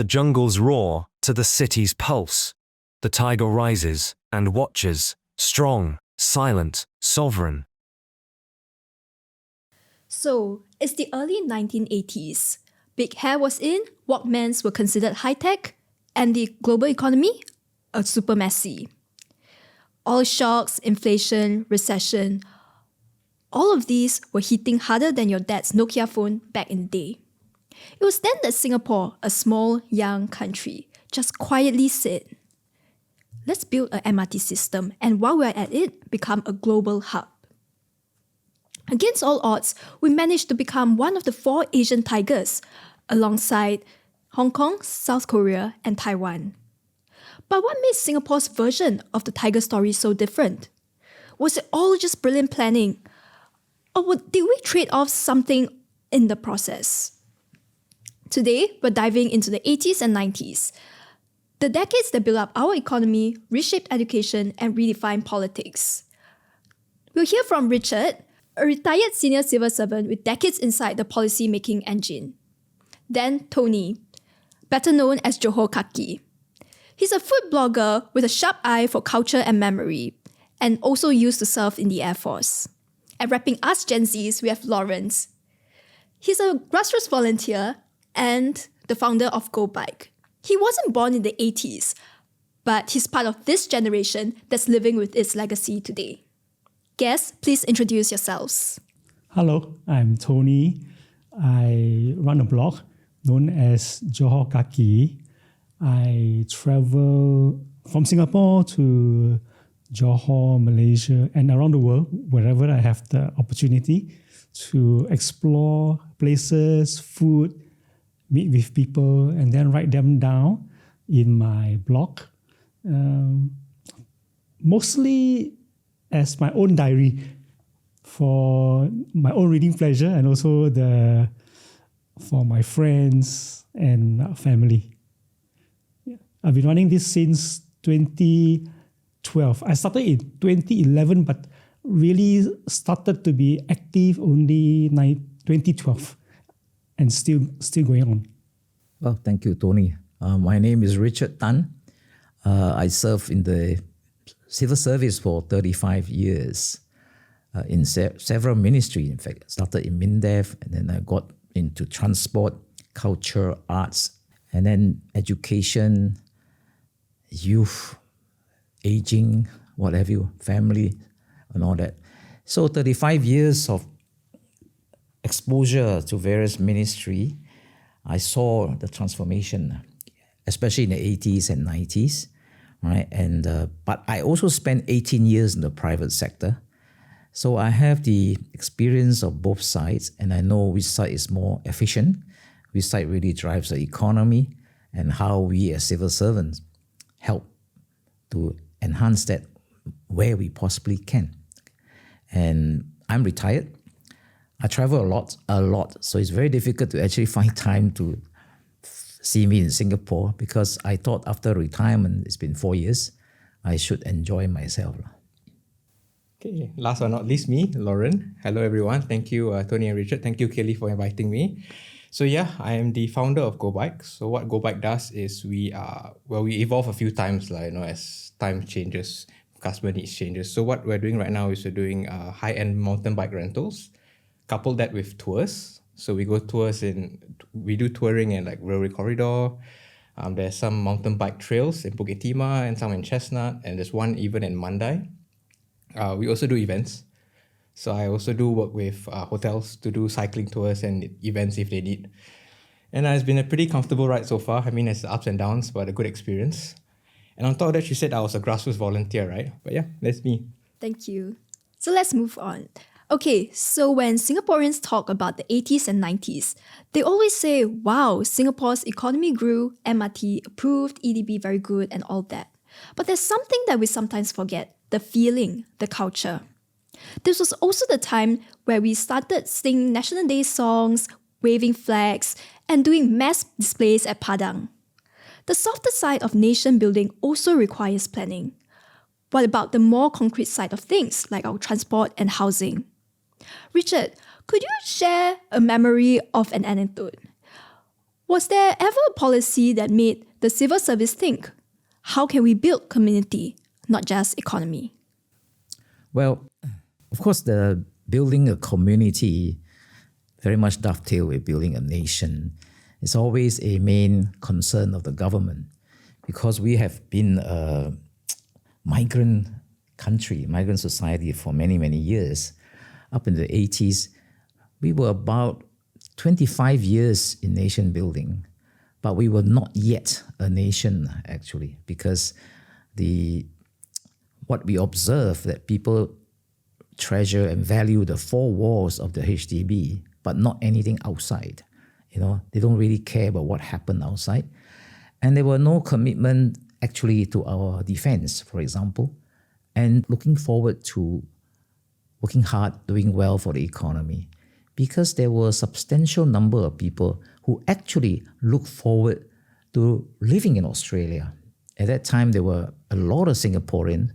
the jungle's roar to the city's pulse, the tiger rises and watches, strong, silent, sovereign. So, it's the early 1980s. Big hair was in, Walkmans were considered high-tech, and the global economy? Super messy. Oil shocks, inflation, recession, all of these were hitting harder than your dad's Nokia phone back in the day. It was then that Singapore, a small, young country, just quietly said, let's build an MRT system and while we're at it, become a global hub. Against all odds, we managed to become one of the 4 Asian tigers, alongside Hong Kong, South Korea, and Taiwan. But what made Singapore's version of the tiger story so different? Was it all just brilliant planning? Or did we trade off something in the process? Today, we're diving into the 80s and 90s, the decades that built up our economy, reshaped education, and redefined politics. We'll hear from Richard, a retired senior civil servant with decades inside the policy-making engine. Then Tony, better known as Johor Kaki. He's a food blogger with a sharp eye for culture and memory, and also used to serve in the Air Force. And wrapping us Gen Zs, we have Lawrence. He's a grassroots volunteer and the founder of Go Bike. He wasn't born in the 80s, but he's part of this generation that's living with its legacy today. Guests, please introduce yourselves. Hello, I'm Tony. I run a blog known as Johor Kaki. I travel from Singapore to Johor, Malaysia, and around the world, wherever I have the opportunity to explore places, food, meet with people, and then write them down in my blog. Mostly as my own diary for my own reading pleasure and also for my friends and family. Yeah. I've been running this since 2012. I started in 2011, but really started to be active only 2012 and still going on. Well, thank you, Tony. My name is Richard Tan. I served in the civil service for 35 years in several ministries. In fact, I started in MINDEF, and then I got into transport, culture, arts, and then education, youth, aging, what have you, family, and all that. So 35 years of exposure to various ministry, I saw the transformation, especially in the 80s and 90s. Right, and but I also spent 18 years in the private sector. So I have the experience of both sides, and I know which side is more efficient, which side really drives the economy, and how we as civil servants help to enhance that where we possibly can. And I'm retired. I travel a lot. So it's very difficult to actually find time to see me in Singapore, because I thought after retirement, it's been 4 years, I should enjoy myself. Okay, last but not least, me, Lauren. Hello, everyone. Thank you, Tony and Richard. Thank you, Kelly, for inviting me. So yeah, I am the founder of Go Bike. So what Go Bike does is we evolve a few times, as time changes, customer needs changes. So what we're doing right now is we're doing high-end mountain bike rentals, couple that with tours. So we do touring in like railway corridor. There's some mountain bike trails in Bukit Timah and some in Chestnut, and there's one even in Mandai. We also do events. So I also do work with hotels to do cycling tours and events if they need. And it's been a pretty comfortable ride so far. I mean, it's ups and downs, but a good experience. And on top of that, she said I was a grassroots volunteer, right? But yeah, that's me. Thank you. So let's move on. Okay, so when Singaporeans talk about the 80s and 90s, they always say, wow, Singapore's economy grew, MRT approved, EDB very good, and all that. But there's something that we sometimes forget, the feeling, the culture. This was also the time where we started singing National Day songs, waving flags, and doing mass displays at Padang. The softer side of nation building also requires planning. What about the more concrete side of things, like our transport and housing? Richard, could you share a memory of an anecdote? Was there ever a policy that made the civil service think, how can we build community, not just economy? Well, of course, the building a community very much dovetail with building a nation. It's always a main concern of the government because we have been a migrant country, migrant society for many, many years. Up in the 80s, we were about 25 years in nation building, but we were not yet a nation actually, because what we observe that people treasure and value the four walls of the HDB, but not anything outside. They don't really care about what happened outside. And there were no commitment actually to our defense, for example, and looking forward to working hard, doing well for the economy, because there were a substantial number of people who actually look forward to living in Australia. At that time, there were a lot of Singaporeans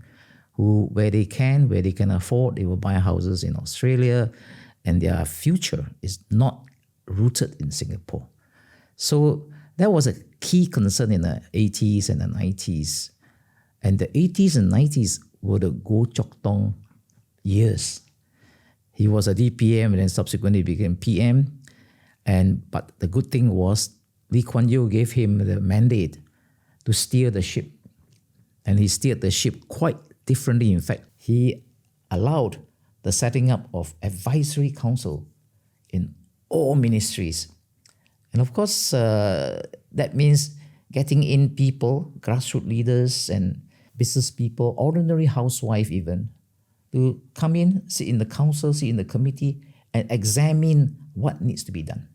who, where they can afford, they will buy houses in Australia, and their future is not rooted in Singapore. So that was a key concern in the 80s and the 90s. And the 80s and 90s were the Goh Chok Tong years. He was a DPM and then subsequently became PM. But the good thing was Lee Kuan Yew gave him the mandate to steer the ship. And he steered the ship quite differently. In fact, he allowed the setting up of advisory council in all ministries. And of course, that means getting in people, grassroots leaders and business people, ordinary housewife even, to come in, sit in the council, sit in the committee, and examine what needs to be done.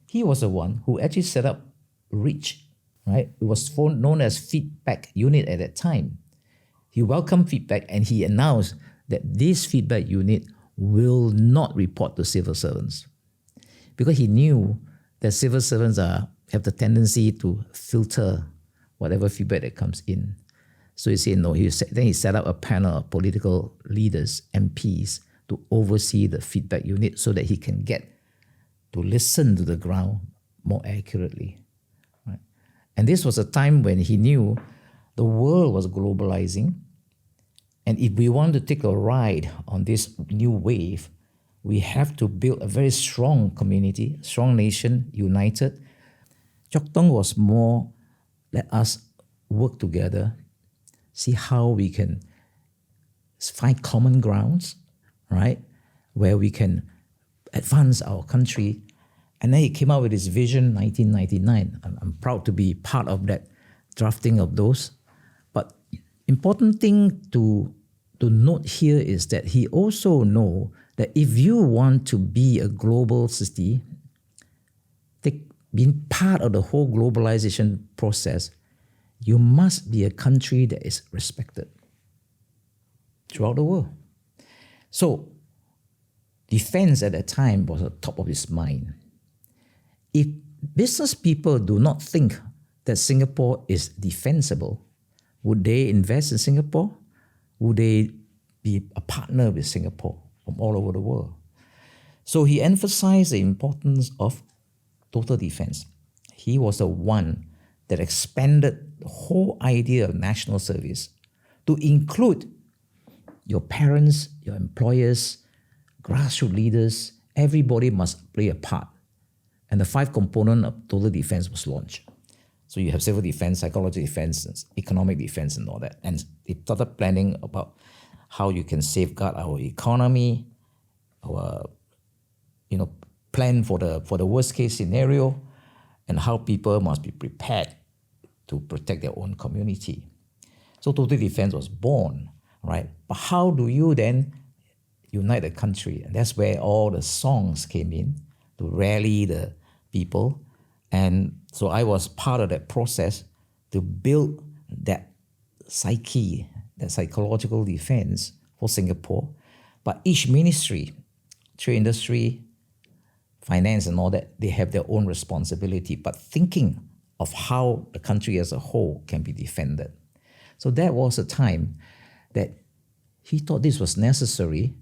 He was the one who actually set up REACH, right? It was known as feedback unit at that time. He welcomed feedback and he announced that this feedback unit will not report to civil servants, because he knew that civil servants have the tendency to filter whatever feedback that comes in. So he said no. Then he set up a panel of political leaders, MPs, to oversee the feedback unit so that he can get to listen to the ground more accurately. Right? And this was a time when he knew the world was globalizing. And if we want to take a ride on this new wave, we have to build a very strong community, strong nation, united. Chok Tong was more, let us work together, see how we can find common grounds, right, where we can advance our country. And then he came out with his vision, 1999. I'm proud to be part of that drafting of those. But important thing to note here is that he also know that if you want to be a global city, being part of the whole globalization process, you must be a country that is respected throughout the world. So defense at that time was at the top of his mind. If business people do not think that Singapore is defensible, would they invest in Singapore? Would they be a partner with Singapore from all over the world? So he emphasized the importance of total defense. He was the one that expanded the whole idea of national service to include your parents, your employers, grassroots leaders. Everybody must play a part. And the 5 components of total defense was launched. So you have civil defense, psychological defense, economic defense, and all that. And they started planning about how you can safeguard our economy, our plan for the worst case scenario, and how people must be prepared to protect their own community. So total defense was born, right? But how do you then unite the country? And that's where all the songs came in to rally the people. And so I was part of that process to build that psyche, that psychological defense for Singapore. But each ministry, trade industry, finance and all that, they have their own responsibility, but thinking of how the country as a whole can be defended. So that was a time that he thought this was necessary,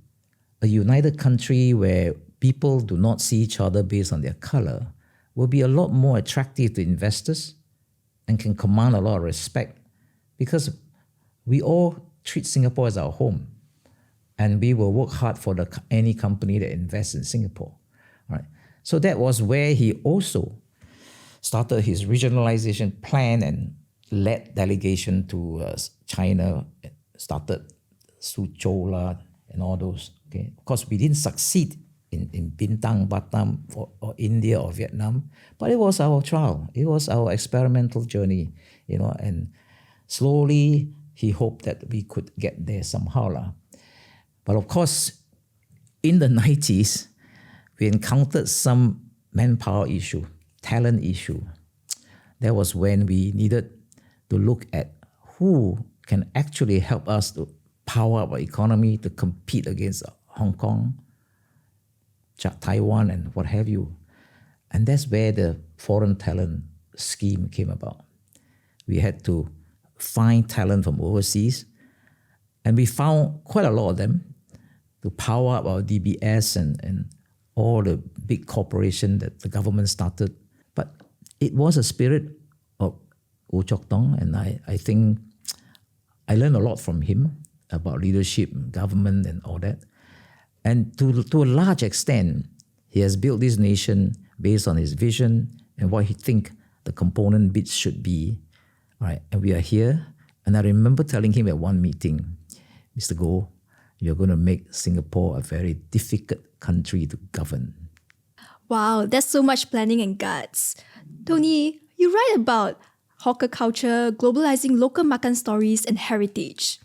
a united country where people do not see each other based on their color, will be a lot more attractive to investors and can command a lot of respect because we all treat Singapore as our home and we will work hard for any company that invests in Singapore. Right? So that was where he also started his regionalization plan and led delegation to China, started Suzhou and all those. Okay, of course, we didn't succeed in Bintang, Batam, or India or Vietnam, but it was our trial. It was our experimental journey, and slowly he hoped that we could get there somehow. But of course, in the 90s, we encountered some manpower issue, talent issue. That was when we needed to look at who can actually help us to power up our economy to compete against Hong Kong, Taiwan, and what have you. And that's where the foreign talent scheme came about. We had to find talent from overseas, and we found quite a lot of them to power up our DBS and all the big corporation that the government started. But it was a spirit of Wu Chok Tong, and I think I learned a lot from him about leadership, government, and all that. And to a large extent, he has built this nation based on his vision and what he thinks the component bits should be. Right? And we are here. And I remember telling him at one meeting, Mr. Goh, you're going to make Singapore a very difficult country to govern. Wow, that's so much planning and guts. Tony, you write about hawker culture, globalizing local makan stories and heritage.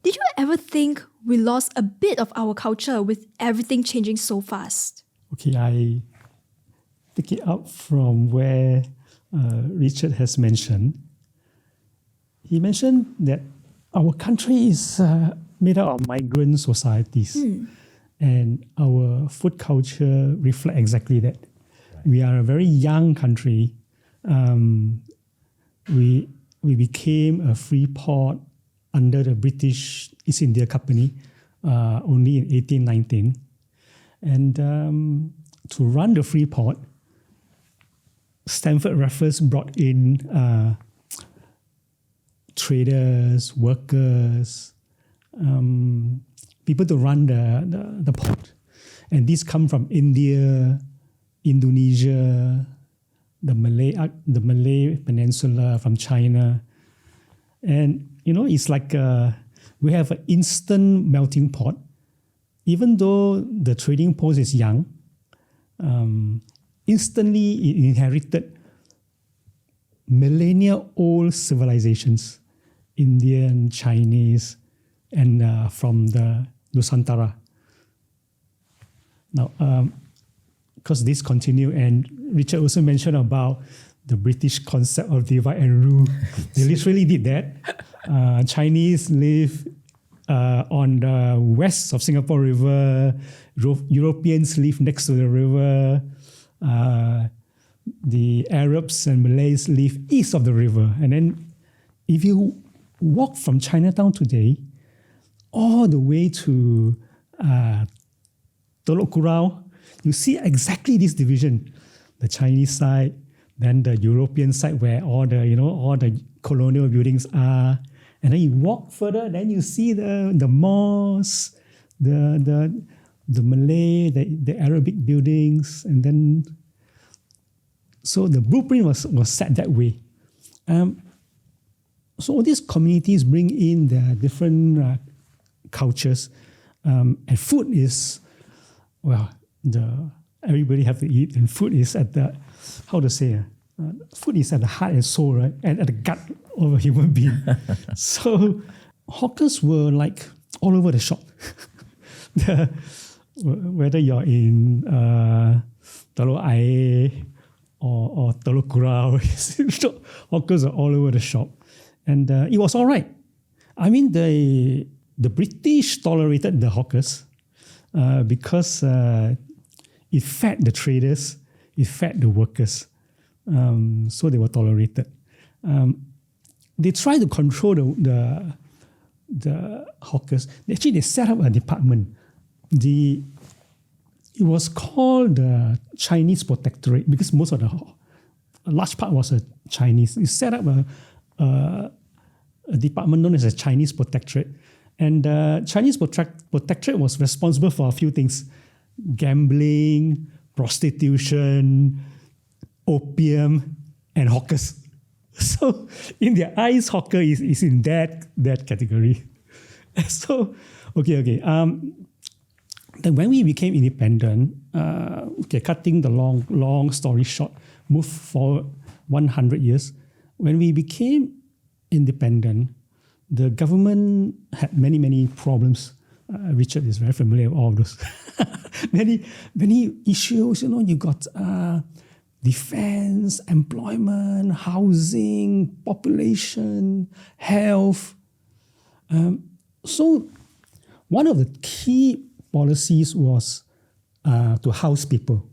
Did you ever think we lost a bit of our culture with everything changing so fast? Okay, I pick it up from where Richard has mentioned. He mentioned that our country is made up of migrant societies. And our food culture reflects exactly that. Right. We are a very young country. We became a free port under the British East India Company only in 1819. And to run the free port, Stamford Raffles brought in traders, workers, people to run the port. And these come from India, Indonesia, the Malay Peninsula, from China. And, it's like we have an instant melting pot. Even though the trading post is young, instantly it inherited millennia-old civilizations, Indian, Chinese, and from the Nusantara. Now, because this continue, and Richard also mentioned about the British concept of divide and rule. They literally did that. Chinese live on the west of Singapore River. Europeans live next to the river. The Arabs and Malays live east of the river. And then if you walk from Chinatown today, all the way to Telok Kurau, you see exactly this division. The Chinese side, then the European side where all the colonial buildings are. And then you walk further, then you see the mosques, the Malay, the Arabic buildings, and then so the blueprint was set that way. So all these communities bring in their different cultures, and food is, everybody have to eat, and food is at the, food is at the heart and soul, right? And at the gut of a human being. So hawkers were like all over the shop. Whether you're in Telok Air or Telok Kurau, hawkers are all over the shop. And it was all right. I mean, the British tolerated the hawkers because it fed the traders, it fed the workers. So they were tolerated. They tried to control the hawkers. Actually, they set up a department. The it was called the Chinese Protectorate because most of a large part was a Chinese. It set up a department known as the Chinese Protectorate. And the Chinese Protectorate was responsible for a few things: gambling, prostitution, opium, and hawkers. So in their eyes, hawker is in that category. So, okay. Then when we became independent, cutting the long story short, move forward 100 years. When we became independent, the government had many problems. Richard is very familiar with all of those. many issues. You got defense, employment, housing, population, health. So one of the key policies was to house people.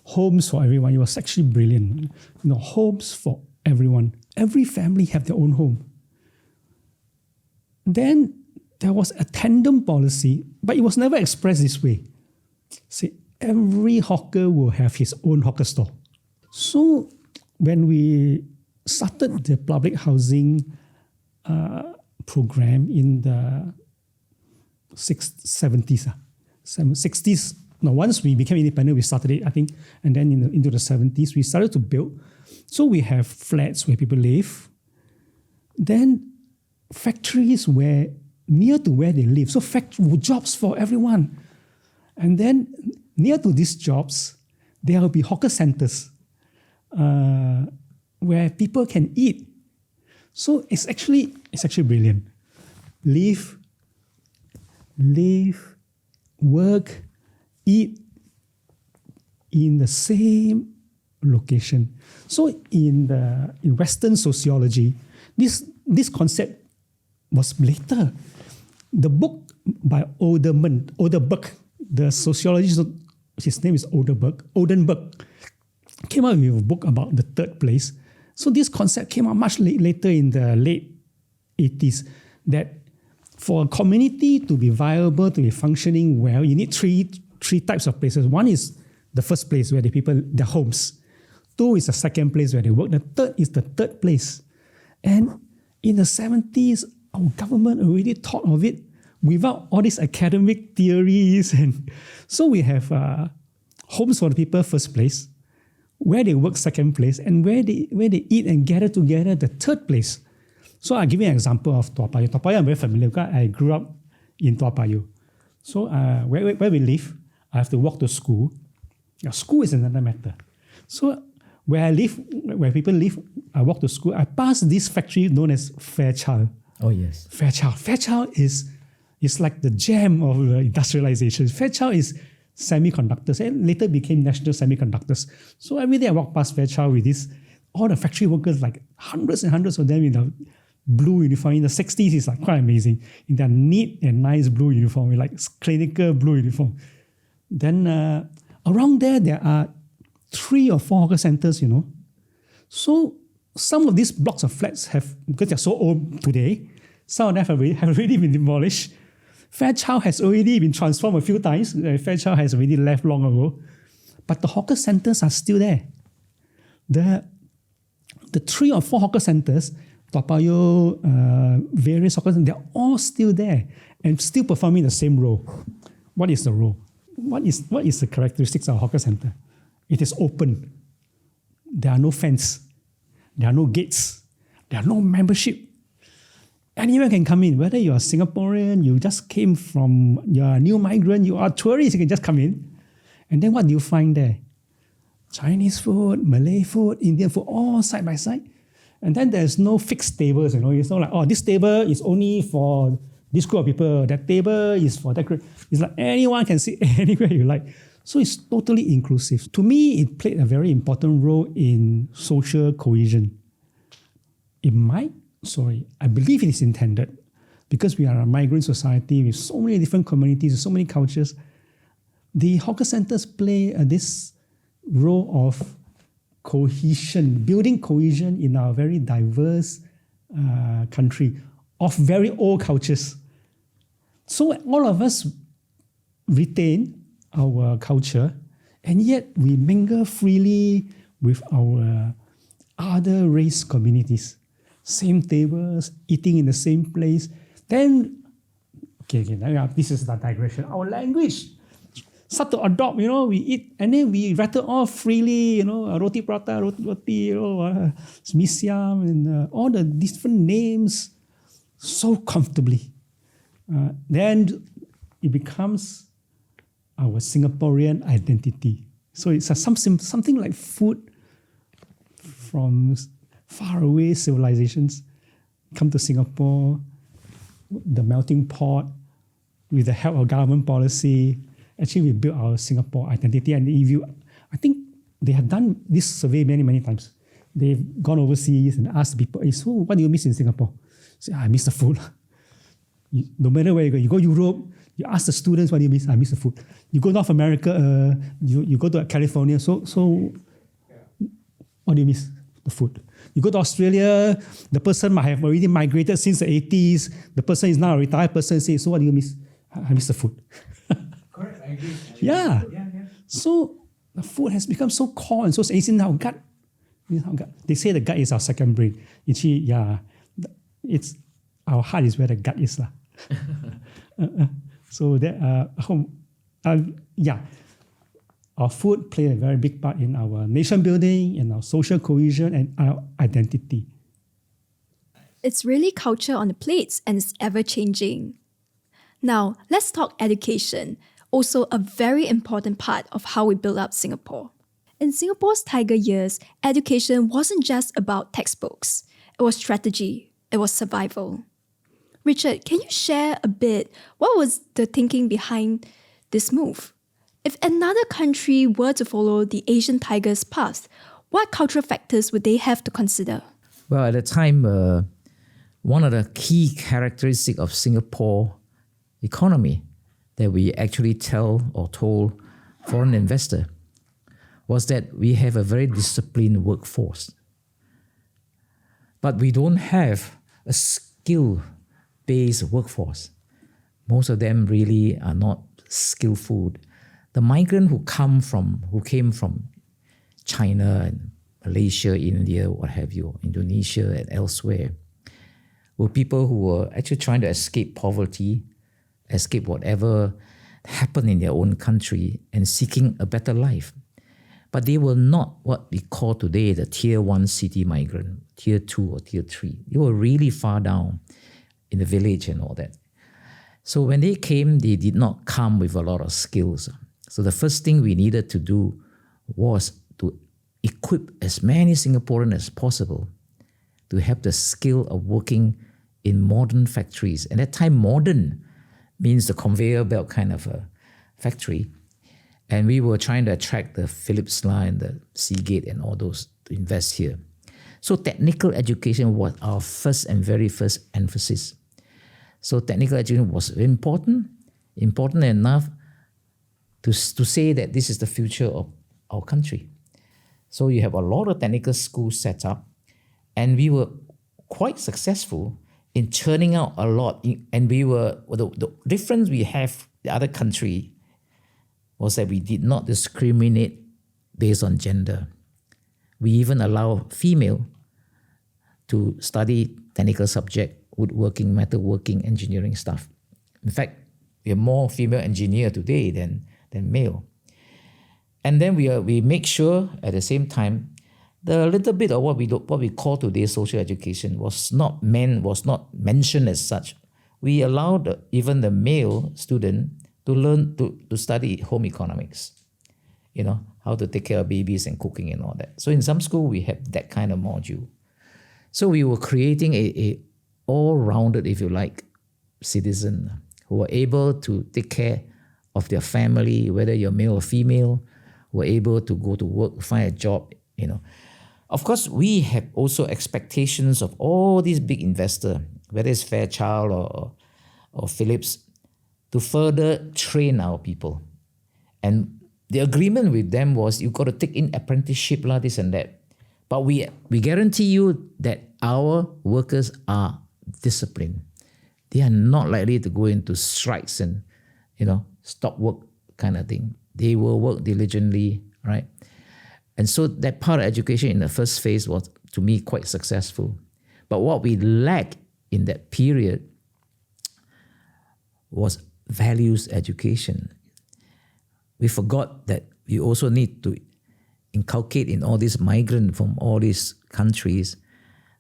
Homes for everyone. It was actually brilliant. Homes for everyone. Every family have their own home. Then there was a tandem policy, but it was never expressed this way. See, every hawker will have his own hawker store. So when we started the public housing program in the 70s, 60s. Now, once we became independent, we started it, I think, and then into the 70s, we started to build. So we have flats where people live. Then factories were near to where they live. So jobs for everyone. And then near to these jobs, there will be hawker centers where people can eat. So it's actually brilliant. Live, work, eat in the same location. So in Western sociology, this concept was later. The book by Oldenburg, the sociologist, his name is Oldenburg, came out with a book about the third place. So this concept came out much later in the late 80s, that for a community to be viable, to be functioning well, you need three types of places. One is the first place where their homes. Two is the second place where they work. The third is the third place. And in the 70s, our government already thought of it without all these academic theories. And so we have homes for the people, first place, where they work, second place, and where they eat and gather together, the third place. So I'll give you an example of Toa Payoh. Toa Payoh, I'm very familiar because I grew up in Toa Payoh. So where we live, I have to walk to school. Now, school is another matter. So where I live, where people live, I walk to school. I pass this factory known as Fairchild. Oh, yes. Fairchild. Fairchild is like the gem of industrialization. Fairchild is semiconductors and later became National Semiconductors. So every day I walk past Fairchild with all the factory workers, like hundreds and hundreds of them in the blue uniform. In the 60s, it's like quite amazing. In their neat and nice blue uniform, like clinical blue uniform. Then around there are 3 or 4 hawker centers, So some of these blocks of flats because they're so old today, some of them have already been demolished. Fairchild has already been transformed a few times. Fairchild has already left long ago. But the hawker centers are still there. The 3 or 4 hawker centers, Toa Payoh, various hawker centers, they're all still there and still performing the same role. What is the role? What is the characteristics of a hawker center? It is open. There are no fence. There are no gates. There are no membership. Anyone can come in, whether you're a Singaporean, you just came from, you're a new migrant, you are a tourist, you can just come in. And then what do you find there? Chinese food, Malay food, Indian food, all side by side. And then there's no fixed tables, It's not like, this table is only for this group of people, that table is for that group. It's like anyone can sit anywhere you like. So it's totally inclusive. To me, it played a very important role in social cohesion. I believe it is intended, because we are a migrant society with so many different communities, so many cultures. The hawker centers play this role of cohesion, building cohesion in our very diverse country of very old cultures. So all of us retain our culture, and yet we mingle freely with our other race communities. Same tables, eating in the same place. Then, this is the digression. Our language start to adopt, we eat and then we rattle off freely, roti prata, roti, mee siam, and all the different names so comfortably. Then it becomes our Singaporean identity. So it's something like food from faraway civilizations come to Singapore, the melting pot, with the help of government policy. Actually, we built our Singapore identity. And I think they have done this survey many, many times. They've gone overseas and asked people, hey, so what do you miss in Singapore? Say, I miss the food. No matter where you go Europe, you ask the students, what do you miss? I miss the food. You go North America, you go to California, so what do you miss? The food. You go to Australia, the person might have already migrated since the 80s. The person is now a retired person. Say, so what do you miss? I miss the food. Correct, I agree. Yeah. So the food has become so core and so it's in our gut. They say the gut is our second brain. Actually, it's our heart is where the gut is. So that our food plays a very big part in our nation building, in our social cohesion, and our identity. It's really culture on the plates and it's ever changing. Now, let's talk education, also a very important part of how we build up Singapore. In Singapore's Tiger years, education wasn't just about textbooks. It was strategy, it was survival. Richard, can you share a bit what was the thinking behind this move? If another country were to follow the Asian Tiger's path, what cultural factors would they have to consider? Well, at the time, one of the key characteristics of Singapore economy that we actually told foreign investor was that we have a very disciplined workforce. But we don't have a skill-based workforce. Most of them really are not skillful. The migrant who came from China and Malaysia, India, what have you, Indonesia and elsewhere, were people who were actually trying to escape poverty, escape whatever happened in their own country and seeking a better life. But they were not what we call today the tier 1 city migrant, tier 2 or tier 3. They were really far down in the village and all that. So when they came, they did not come with a lot of skills. So the first thing we needed to do was to equip as many Singaporeans as possible to have the skill of working in modern factories. And at that time, modern means the conveyor belt kind of a factory. And we were trying to attract the Philips line, the Seagate and all those to invest here. So technical education was our first and very first emphasis. So technical education was important enough to say that this is the future of our country. So you have a lot of technical schools set up, and we were quite successful in churning out a lot. And the difference we have the other country was that we did not discriminate based on gender. We even allow female to study technical subject, woodworking, metalworking, engineering stuff. In fact, we have more female engineer today than male. And then we make sure at the same time the little bit of what we call today social education was not mentioned as such. We allowed even the male student to learn to study home economics, how to take care of babies and cooking and all that. So in some school we have that kind of module. So we were creating a all-rounded, if you like, citizen who were able to take care of their family, whether you're male or female, were able to go to work, find a job, Of course, we have also expectations of all these big investors, whether it's Fairchild or Philips, to further train our people. And the agreement with them was you've got to take in apprenticeship, this and that. But we guarantee you that our workers are disciplined. They are not likely to go into strikes and, stop work kind of thing. They will work diligently, right? And so that part of education in the first phase was, to me, quite successful. But what we lacked in that period was values education. We forgot that we also need to inculcate in all these migrants from all these countries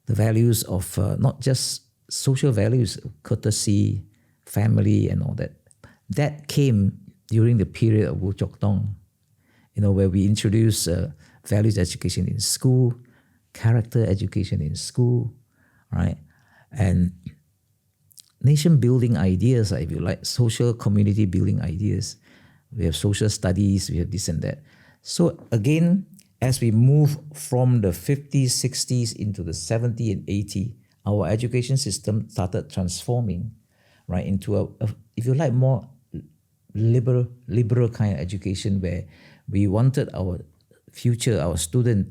the values of not just social values, courtesy, family, and all that. That came during the period of Wu Chok Tong, where we introduced values education in school, character education in school, right? And nation building ideas, if you like, social community building ideas. We have social studies, we have this and that. So again, as we move from the 50s, 60s into the 70s and 80s, our education system started transforming, right, into a if you like, more liberal kind of education, where we wanted our future, our student,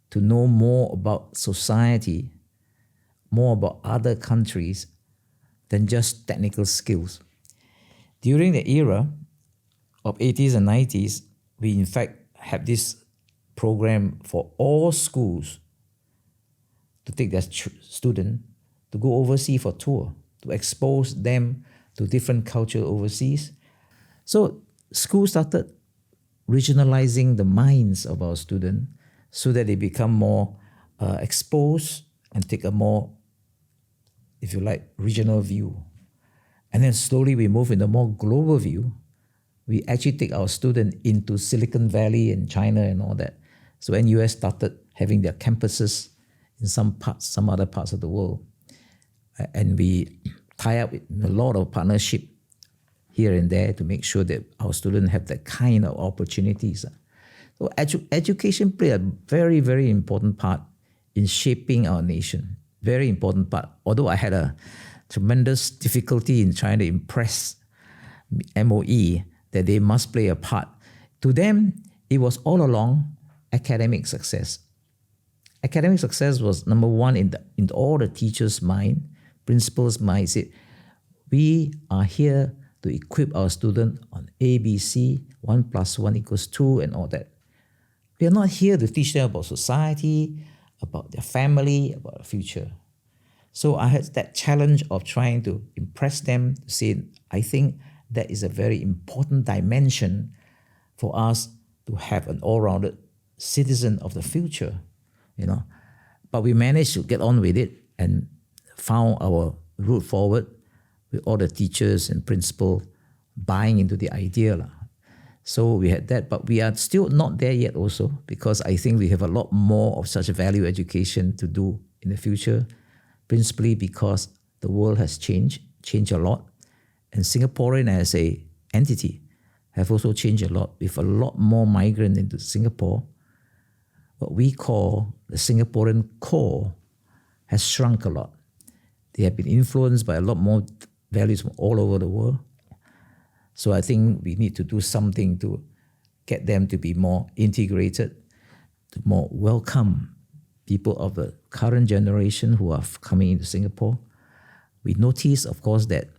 to know more about society, more about other countries than just technical skills. During the era of 80s and 90s, we in fact had this program for all schools to take their student to go overseas for tour, to expose them to different culture overseas. So schools started regionalizing the minds of our students so that they become more exposed and take a more, if you like, regional view. And then slowly we move in a more global view. We actually take our students into Silicon Valley and China and all that. So when US started having their campuses in some other parts of the world, and we tie up with a lot of partnership here and there to make sure that our students have that kind of opportunities. So education played a very, very important part in shaping our nation. Very important part. Although I had a tremendous difficulty in trying to impress MOE that they must play a part. To them, it was all along academic success. Academic success was number one in all the teachers' mind, principals' mind. Said, we are here to equip our student on ABC, 1 + 1 = 2, and all that. We are not here to teach them about society, about their family, about the future. So I had that challenge of trying to impress them, to say, I think that is a very important dimension for us to have an all-rounded citizen of the future, But we managed to get on with it and found our route forward with all the teachers and principal buying into the idea. So we had that, but we are still not there yet also, because I think we have a lot more of such a value education to do in the future, principally because the world has changed a lot. And Singaporean as a entity have also changed a lot, with a lot more migrant into Singapore. What we call the Singaporean core has shrunk a lot. They have been influenced by a lot more values from all over the world. So I think we need to do something to get them to be more integrated, to more welcome people of the current generation who are coming into Singapore. We notice, of course, that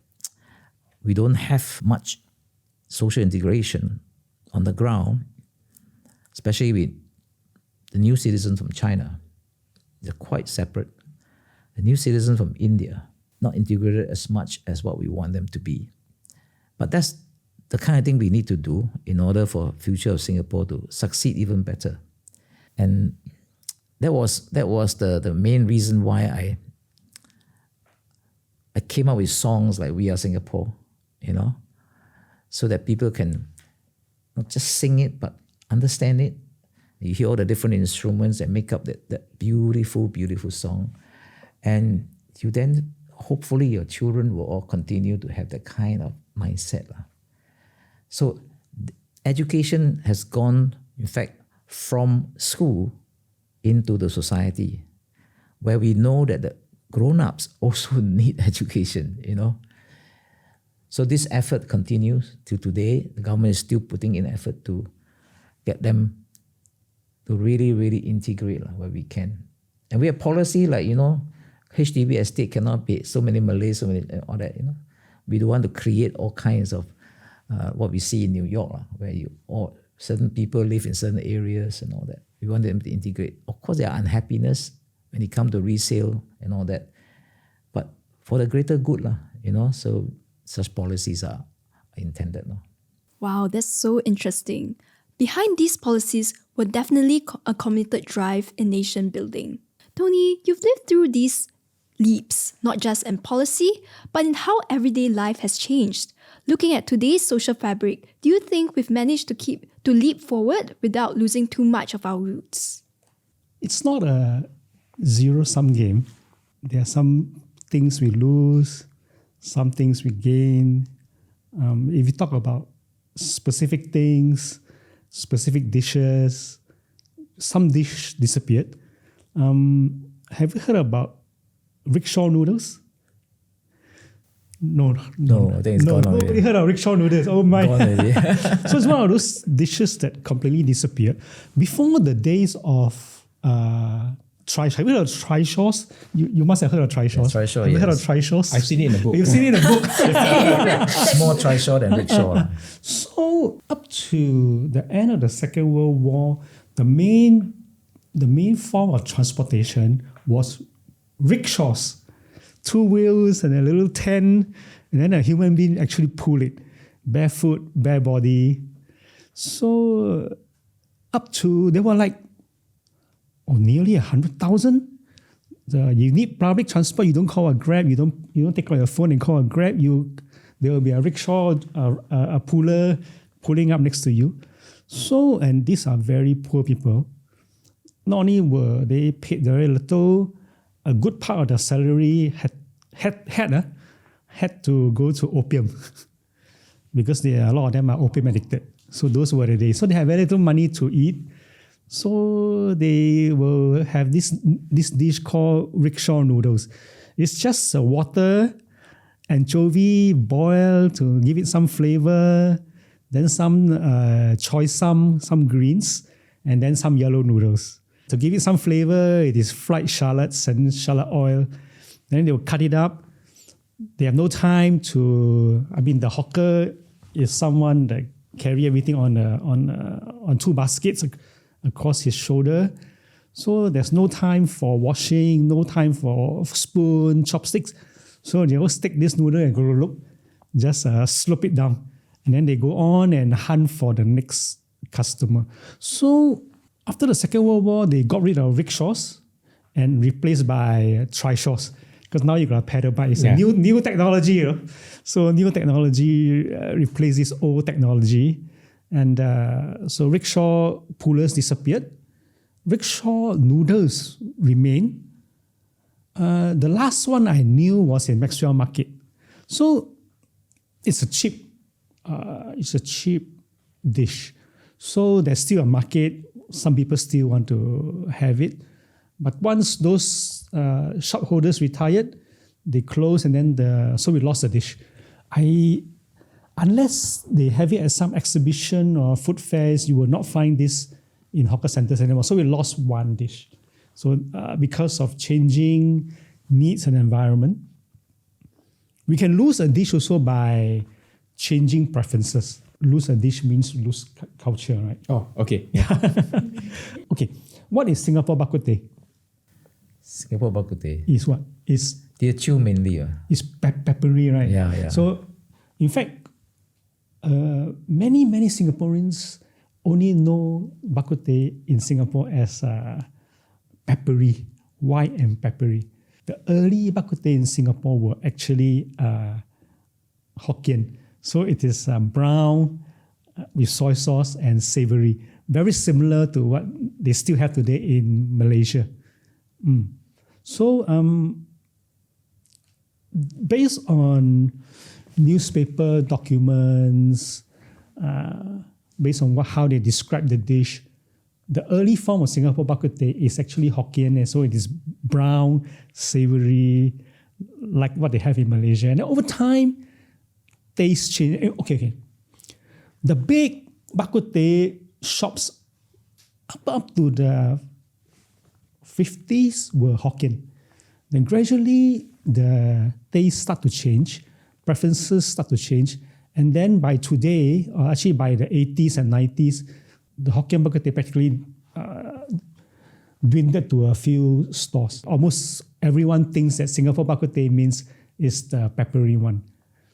we don't have much social integration on the ground, especially with the new citizens from China. They're quite separate. The new citizens from India, not integrated as much as what we want them to be. But that's the kind of thing we need to do in order for the future of Singapore to succeed even better. And that was the main reason why I came up with songs like We Are Singapore, so that people can not just sing it, but understand it. You hear all the different instruments that make up that beautiful, beautiful song. And you then, hopefully your children will all continue to have that kind of mindset. So education has gone, in fact, from school into the society, where we know that the grown-ups also need education, So this effort continues till today. The government is still putting in effort to get them to really, really integrate where we can. And we have policy like, HDB estate cannot be so many Malays, so many, all that, We don't want to create all kinds of what we see in New York, where certain people live in certain areas and all that. We want them to integrate. Of course, there are unhappiness when it comes to resale and all that, but for the greater good, so such policies are intended. Wow, that's so interesting. Behind these policies were definitely a committed drive in nation building. Tony, you've lived through these leaps, not just in policy, but in how everyday life has changed. Looking at today's social fabric, do you think we've managed to leap forward without losing too much of our roots? It's not a zero-sum game. There are some things we lose, some things we gain. If you talk about specific things, specific dishes, some dish disappeared. Have you heard about rickshaw noodles? No, I think it's gone already. Nobody heard of rickshaw noodles. Oh my! Gone already. So it's one of those dishes that completely disappeared. Before the days of trishaws. Have you heard of trishaws? You must have heard of trishaws. Trishaw, have you heard of yes. trishaws? I've seen it in a book. You've seen it in a book. It's more trishaw than rickshaw. So up to the end of the Second World War, the main form of transportation was rickshaws. 2 wheels and a little tent, and then a human being actually pull it. Barefoot, bare body. So up to, there were like nearly 100,000. You need public transport, you don't call a Grab, you don't take out your phone and call a Grab, there will be a rickshaw, a puller pulling up next to you. So, and these are very poor people. Not only were they paid very little, a good part of their salary had to go to opium because a lot of them are opium addicted. So those were the days. So they had very little money to eat. So they will have this dish called rickshaw noodles. It's just water, anchovy boiled to give it some flavor, then some some greens, and then some yellow noodles. To give it some flavor, it is fried shallots and shallot oil. Then they will cut it up. They have no time the hawker is someone that carry everything on 2 baskets across his shoulder. So there's no time for washing, no time for spoon, chopsticks. So they will stick this noodle and go just slurp it down. And then they go on and hunt for the next customer. So after the Second World War, they got rid of rickshaws and replaced by trishaws. Because now you got a pedal bike. It's a new technology. So new technology replaced this old technology. And so rickshaw pullers disappeared. Rickshaw noodles remain. The last one I knew was in Maxwell Market. So it's a cheap dish. So there's still a market. Some people still want to have it. But once those shop holders retired, they closed, and then so we lost the dish. Unless they have it at some exhibition or food fairs, you will not find this in hawker centers anymore. So we lost one dish. So because of changing needs and environment, we can lose a dish also by changing preferences. Lose a dish means lose culture, right? Oh, okay. Yeah. Okay. What is Singapore bak kut teh? Singapore bak kut teh Is what? Is Teochew mainly. It's peppery, right? Yeah. So, in fact, many Singaporeans only know bak kut teh in Singapore as peppery, white and peppery. The early bak kut teh in Singapore were actually Hokkien. So it is brown with soy sauce and savory. Very similar to what they still have today in Malaysia. So based on newspaper documents, based on how they describe the dish, the early form of Singapore bak kut teh is actually Hokkien, and so it is brown, savory, like what they have in Malaysia. And over time, taste change. Okay. The big bak kut teh shops up to the 50s were Hokkien. Then gradually the tastes start to change, preferences start to change, And then by today, or actually by the 80s and 90s, the Hokkien bak kut teh practically dwindled to a few stores. Almost everyone thinks that Singapore bak kut teh means is the peppery one.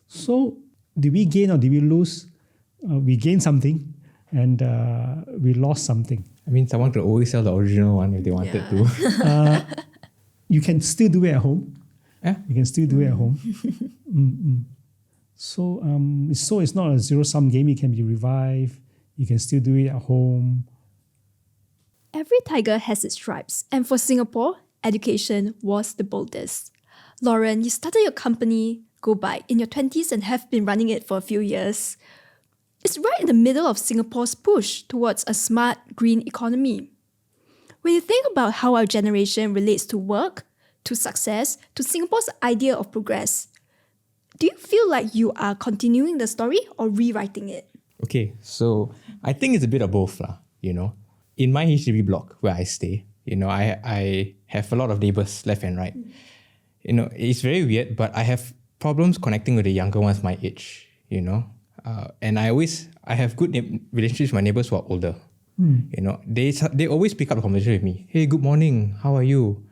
So did we gain or did we lose? We gained something and we lost something. I mean, someone could always sell the original one if they wanted to. You can still do it at home. Yeah. You can still do it at home. So it's not a zero-sum game. It can be revived. You can still do it at home. Every tiger has its stripes, and for Singapore, education was the boldest. Lauren, you started your company, Go Bike, in your 20s and have been running it for a few years. It's right in the middle of Singapore's push towards a smart, green economy. When you think about how our generation relates to work, to success, to Singapore's idea of progress, do you feel like you are continuing the story or rewriting it? Okay, so I think it's a bit of both, In my HDB block where I stay, I have a lot of neighbors left and right. It's very weird, but I have problems connecting with the younger ones my age, and I have good relationships with my neighbors who are older. They always pick up the conversation with me. Hey, good morning. How are you?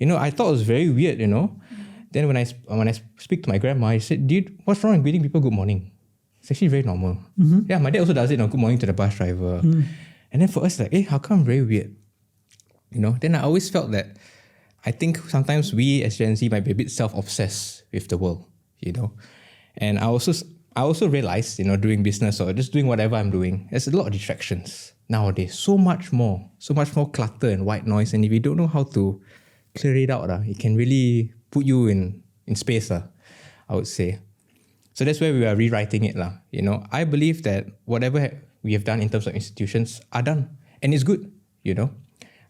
I thought it was very weird. Then when I speak to my grandma, I said, "Dude, what's wrong with greeting people good morning? It's actually very normal." Yeah, my dad also does it. Good morning to the bus driver. And then for us, like, hey, how come very weird? Then I always felt that I think sometimes we as Gen Z might be a bit self-obsessed with the world. And I also realized, doing business or just doing whatever I'm doing, there's a lot of distractions nowadays. So much more clutter and white noise. And if you don't know how to clear it out, it can really put you in space, I would say. So that's where we are rewriting it. I believe that whatever we have done in terms of institutions are done. And it's good,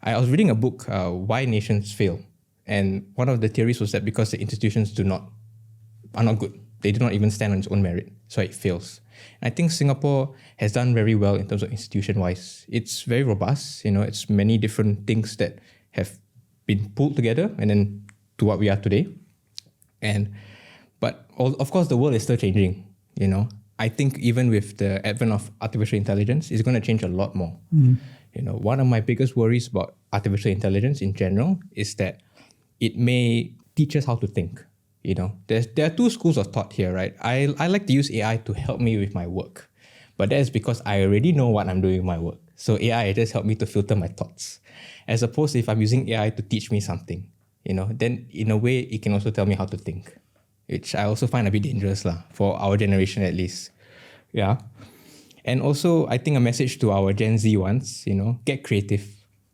I was reading a book, Why Nations Fail. And one of the theories was that because the institutions are not good. They do not even stand on its own merit. So it fails. And I think Singapore has done very well in terms of institution-wise. It's very robust. It's many different things that have been pulled together and then to what we are today. But of course, the world is still changing. I think even with the advent of artificial intelligence, it's going to change a lot more. One of my biggest worries about artificial intelligence in general is that it may teach us how to think. There are two schools of thought here, right? I like to use AI to help me with my work, but that is because I already know what I'm doing with my work. So AI just helped me to filter my thoughts, as opposed to if I'm using AI to teach me something, then in a way it can also tell me how to think, which I also find a bit dangerous for our generation at least. Yeah. And also I think a message to our Gen Z ones, get creative.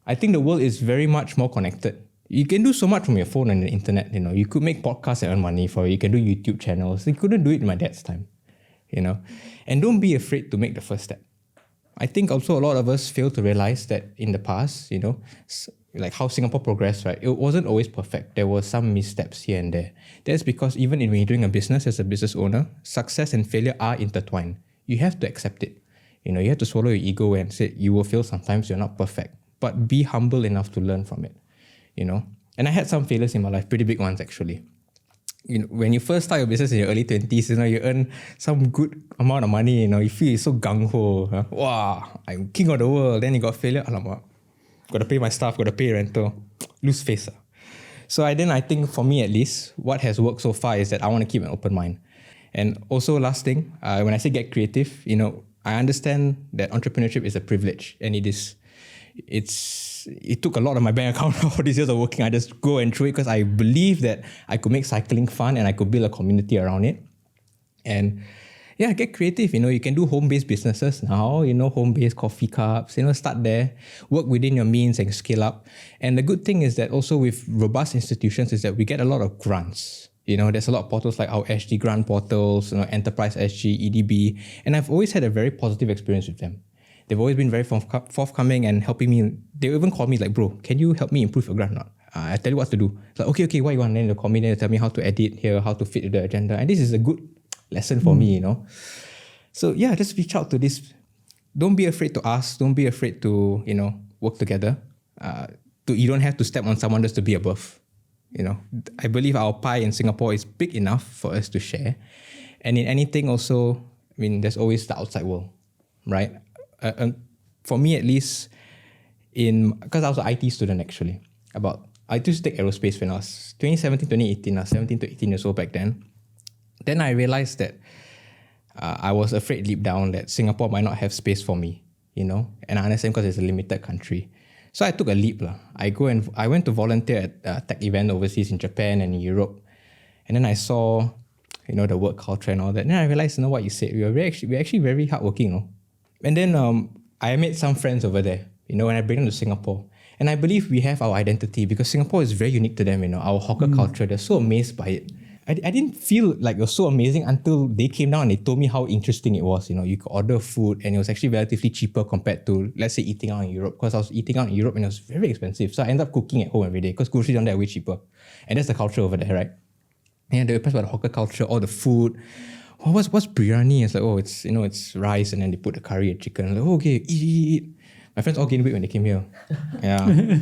I think the world is very much more connected. You can do so much from your phone and the internet, You could make podcasts and earn money for it. You can do YouTube channels. You couldn't do it in my dad's time, And don't be afraid to make the first step. I think also a lot of us fail to realize that in the past, like how Singapore progressed, right? It wasn't always perfect. There were some missteps here and there. That's because even when you're doing a business as a business owner, success and failure are intertwined. You have to accept it. You have to swallow your ego and say you will fail sometimes, you're not perfect. But be humble enough to learn from it. And I had some failures in my life, pretty big ones actually. When you first start your business in your early 20s, you earn some good amount of money, you feel you're so gung-ho. Wow, I'm king of the world. Then you got failure, alamak, got to pay my staff, got to pay rental, lose face. So I think for me at least, what has worked so far is that I want to keep an open mind. And also last thing, when I say get creative, I understand that entrepreneurship is a privilege and it took a lot of my bank account all these years of working. I just go and through it because I believe that I could make cycling fun and I could build a community around it. And yeah, get creative. You can do home-based businesses now, home-based coffee cups, start there, work within your means and scale up. And the good thing is that also with robust institutions is that we get a lot of grants. There's a lot of portals like our SG grant portals, Enterprise SG, EDB. And I've always had a very positive experience with them. They've always been very forthcoming and helping me. They even call me like, bro, can you help me improve your grant or not? I tell you what to do. It's like, okay, what you want? Then they'll call me, then they'll tell me how to edit here, how to fit the agenda. And this is a good lesson for me, So yeah, just reach out to this. Don't be afraid to ask. Don't be afraid to, work together. You don't have to step on someone just to be above. I believe our pie in Singapore is big enough for us to share. And in anything also, mean, there's always the outside world, right? For me at least, because I was an IT student actually, I used to take aerospace when I was 2017, 2018, I was 17 to 18 years old back then. Then I realized that I was afraid deep down that Singapore might not have space for me, and I understand because it's a limited country. So I took a leap. I went to volunteer at a tech event overseas in Japan and in Europe. And then I saw, the work culture and all that. And then I realized, what you said, we're actually very hardworking, And then I made some friends over there, when I bring them to Singapore. And I believe we have our identity because Singapore is very unique to them, our hawker culture. They're so amazed by it. I didn't feel like it was so amazing until they came down and they told me how interesting it was. You could order food and it was actually relatively cheaper compared to, let's say, eating out in Europe. Because I was eating out in Europe and it was very expensive. So I ended up cooking at home every day because groceries down there are way cheaper. And that's the culture over there, right? And they were impressed by the hawker culture, all the food. Oh, what's biryani? It's like, it's rice and then they put the curry and chicken. I'm like, okay, eat. My friends all gained weight when they came here. Yeah.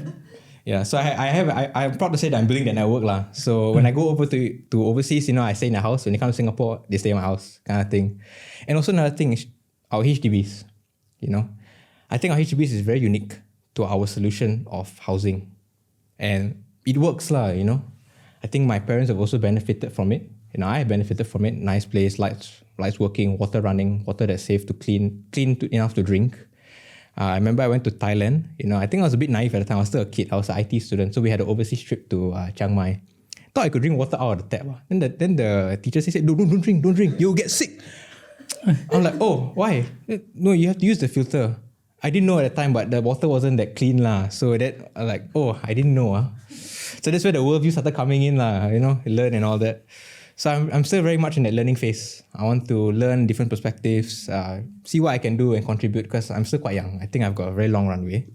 Yeah, so I'm proud to say that I'm building that network. So when I go over to overseas, I stay in a house. When they come to Singapore, they stay in my house, kind of thing. And also another thing is our HDBs, I think our HDBs is very unique to our solution of housing. And it works, I think my parents have also benefited from it. I have benefited from it. Nice place, lights working, water running, water that's safe to clean enough to drink. I remember I went to Thailand. I think I was a bit naive at the time. I was still a kid. I was an IT student. So we had an overseas trip to Chiang Mai. Thought I could drink water out of the tap. Then the teacher said, don't drink. You'll get sick. I'm like, oh, why? No, you have to use the filter. I didn't know at the time, but the water wasn't that clean. So that, I'm like, oh, I didn't know. So that's where the worldview started coming in, learn and all that. So I'm still very much in that learning phase. I want to learn different perspectives, see what I can do and contribute because I'm still quite young. I think I've got a very long runway.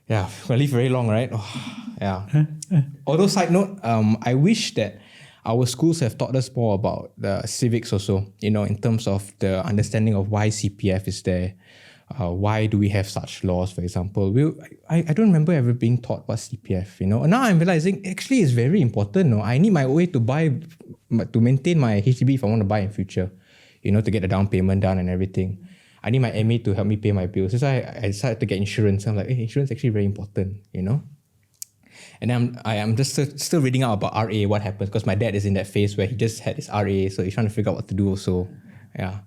Yeah, I'm going to live very long, right? Oh, yeah. Although side note, I wish that our schools have taught us more about the civics also, in terms of the understanding of why CPF is there. Why do we have such laws, for example? I don't remember ever being taught what CPF, And now I'm realizing actually it's very important. I need my way to maintain my HDB if I want to buy in future, to get the down payment done and everything. I need my MA to help me pay my bills. So I decided to get insurance. I'm like, hey, insurance is actually very important, And I am just still reading out about RA, what happens, because my dad is in that phase where he just had his RA, so he's trying to figure out what to do also. Yeah.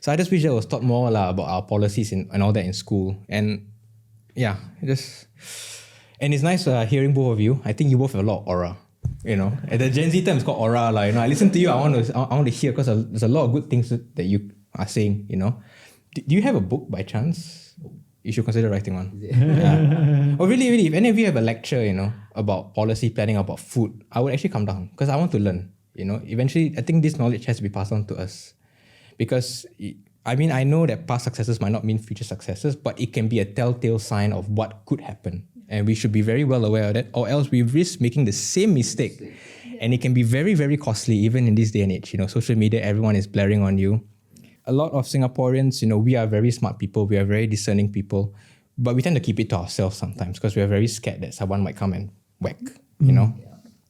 So I just wish I was taught more about our policies and all that in school. And yeah, and it's nice hearing both of you. I think you both have a lot of aura, And the Gen Z term is called aura. I listen to you, I want to hear because there's a lot of good things that you are saying, Do you have a book by chance? You should consider writing one. Yeah. Or really, if any of you have a lecture, about policy planning, about food, I would actually come down because I want to learn, Eventually, I think this knowledge has to be passed on to us. Because, I know that past successes might not mean future successes, but it can be a telltale sign of what could happen. And we should be very well aware of that, or else we risk making the same mistake. And it can be very, very costly, even in this day and age. Social media, everyone is blaring on you. A lot of Singaporeans, we are very smart people, we are very discerning people, but we tend to keep it to ourselves sometimes because we are very scared that someone might come and whack,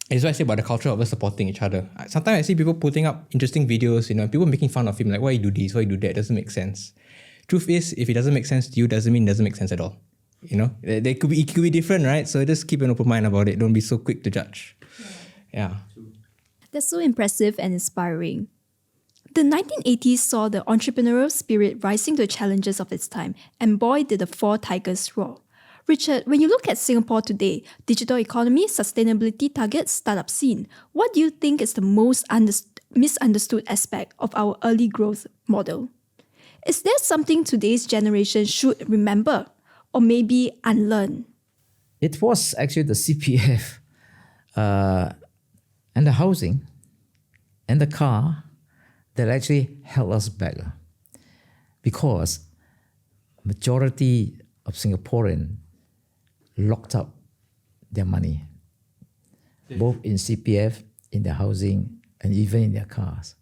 It's what I say about the culture of us supporting each other. Sometimes I see people putting up interesting videos, people making fun of him, like, why you do this, why you do that, it doesn't make sense. Truth is, if it doesn't make sense to you, doesn't mean it doesn't make sense at all. It could be different, right? So just keep an open mind about it. Don't be so quick to judge. Yeah. That's so impressive and inspiring. The 1980s saw the entrepreneurial spirit rising to the challenges of its time, and boy did the four tigers roar. Richard, when you look at Singapore today, digital economy, sustainability targets, startup scene, what do you think is the most misunderstood aspect of our early growth model? Is there something today's generation should remember or maybe unlearn? It was actually the CPF and the housing and the car that actually held us back. Because majority of Singaporeans locked up their money, both in CPF, in their housing, and even in their cars.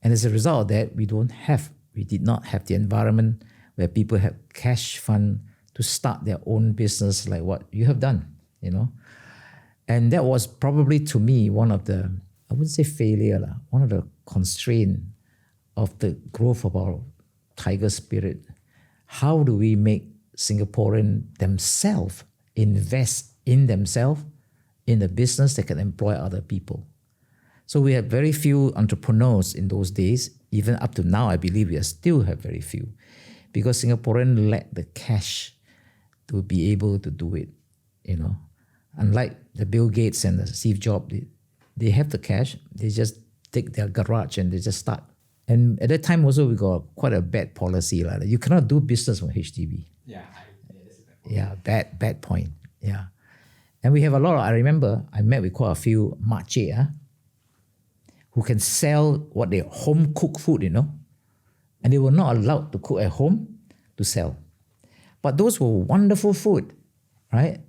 And as a result of that, we did not have the environment where people have cash fund to start their own business like what you have done, And that was probably to me one of the, I wouldn't say failure, one of the constraints of the growth of our tiger spirit, how do we make Singaporean themselves invest in themselves in a business that can employ other people? So we have very few entrepreneurs in those days. Even up to now, I believe we still have very few, because Singaporeans lack the cash to be able to do it. Unlike the Bill Gates and the Steve Jobs, they have the cash. They just take their garage and they just start. And at that time also, we got quite a bad policy. Like you cannot do business from HDB. Yeah, bad point. Yeah. And we have a lot of, I remember I met with quite a few makcik who can sell what they home cooked food, and they were not allowed to cook at home to sell. But those were wonderful food, right?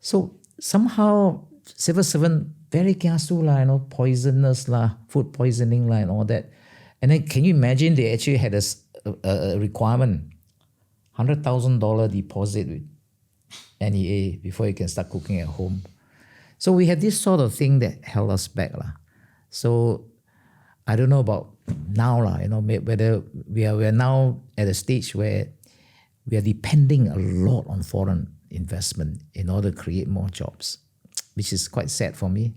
So somehow civil servant very kiasu poisonous food poisoning and all that. And then can you imagine they actually had a requirement, $100,000 deposit with NEA before you can start cooking at home. So we had this sort of thing that held us back. So I don't know about now, whether we are now at a stage where we are depending a lot on foreign investment in order to create more jobs, which is quite sad for me,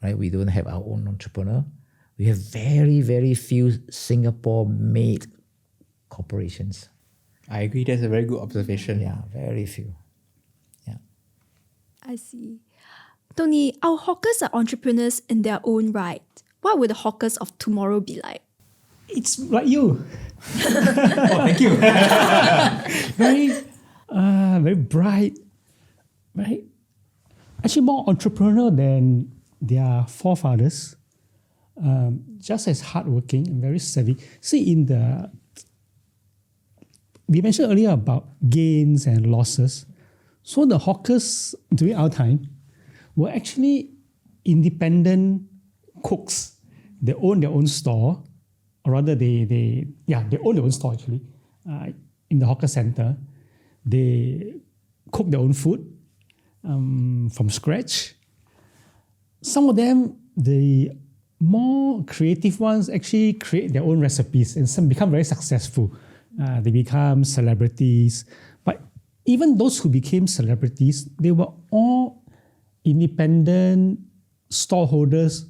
right? We don't have our own entrepreneur. We have very, very few Singapore-made corporations. I agree. That's a very good observation. Yeah, very few. Yeah. I see. Tony, our hawkers are entrepreneurs in their own right. What would the hawkers of tomorrow be like? It's like you. Oh, thank you. Very bright, right? Actually, more entrepreneurial than their forefathers. Just as hardworking and very savvy. See, we mentioned earlier about gains and losses. So the hawkers during our time were actually independent cooks. They own their own store, or rather they own their own store actually, in the hawker center. They cook their own food from scratch. Some of them, the more creative ones, actually create their own recipes and some become very successful. They become celebrities. But even those who became celebrities, they were all independent storeholders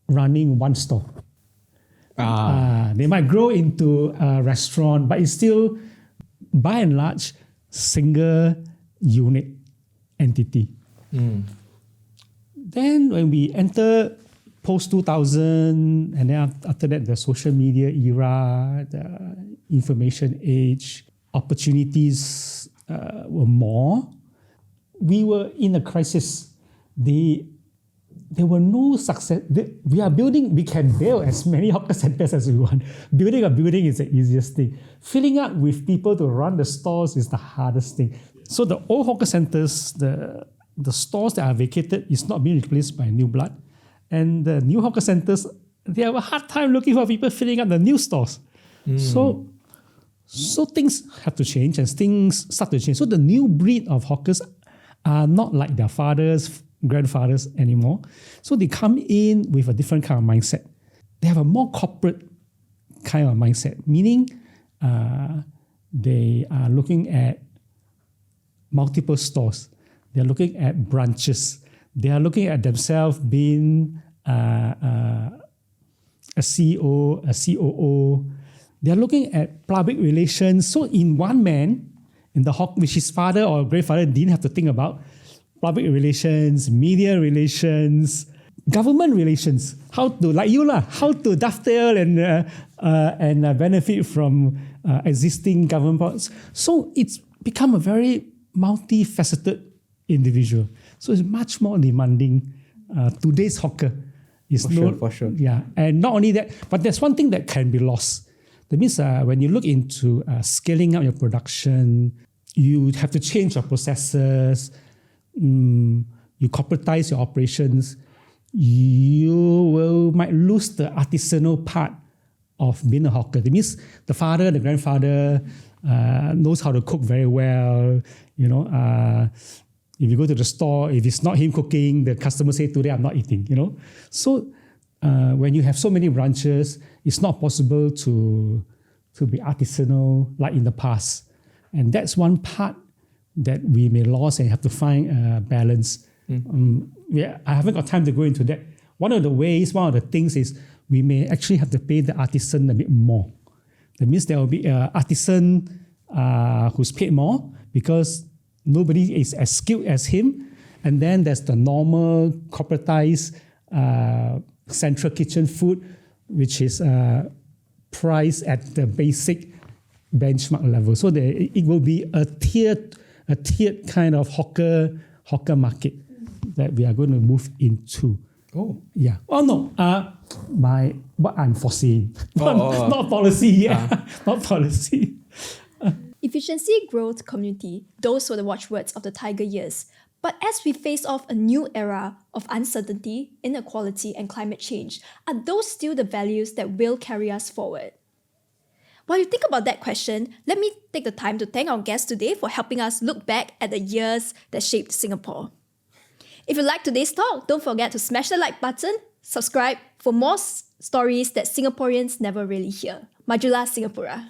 running one store. They might grow into a restaurant, but it's still, by and large, single unit entity. Then when we enter post-2000, and then after that, the social media era, the information age, opportunities were more. We were in a crisis. There were no success. We can build as many hawker centers as we want. Building a building is the easiest thing. Filling up with people to run the stores is the hardest thing. So the old hawker centers, the stores that are vacated is not being replaced by new blood. And the new hawker centers, they have a hard time looking for people filling up the new stores. So things have to change and things start to change. So the new breed of hawkers are not like their fathers, grandfathers anymore. So they come in with a different kind of mindset. They have a more corporate kind of mindset, meaning they are looking at multiple stores. They're looking at branches. They are looking at themselves being a CEO, a COO. They're looking at public relations. So in one man, in the hawk, which his father or grandfather didn't have to think about, public relations, media relations, government relations, how to dovetail and benefit from existing government policies. So it's become a very multifaceted individual. So it's much more demanding. Today's hawker is For sure. Yeah, and not only that, but there's one thing that can be lost. That means when you look into scaling up your production, you have to change your processes. You corporatize your operations. You might lose the artisanal part of being a hawker. That means the father, the grandfather knows how to cook very well. If you go to the store, if it's not him cooking, the customer say, today I'm not eating, So when you have so many branches, it's not possible to be artisanal like in the past. And that's one part that we may lose and have to find a balance. I haven't got time to go into that. One of the things is we may actually have to pay the artisan a bit more. That means there will be an artisan who's paid more because nobody is as skilled as him. And then there's the normal corporatized central kitchen food, which is priced at the basic benchmark level. So it will be a tiered kind of hawker market that we are going to move into. Oh. Yeah. Oh no. What I'm foreseeing. Not policy. Yeah. Not policy. Efficiency, growth, community, those were the watchwords of the Tiger years. But as we face off a new era of uncertainty, inequality, and climate change, are those still the values that will carry us forward? While you think about that question, let me take the time to thank our guests today for helping us look back at the years that shaped Singapore. If you like today's talk, don't forget to smash the like button, subscribe for more stories that Singaporeans never really hear. Majulah Singapura.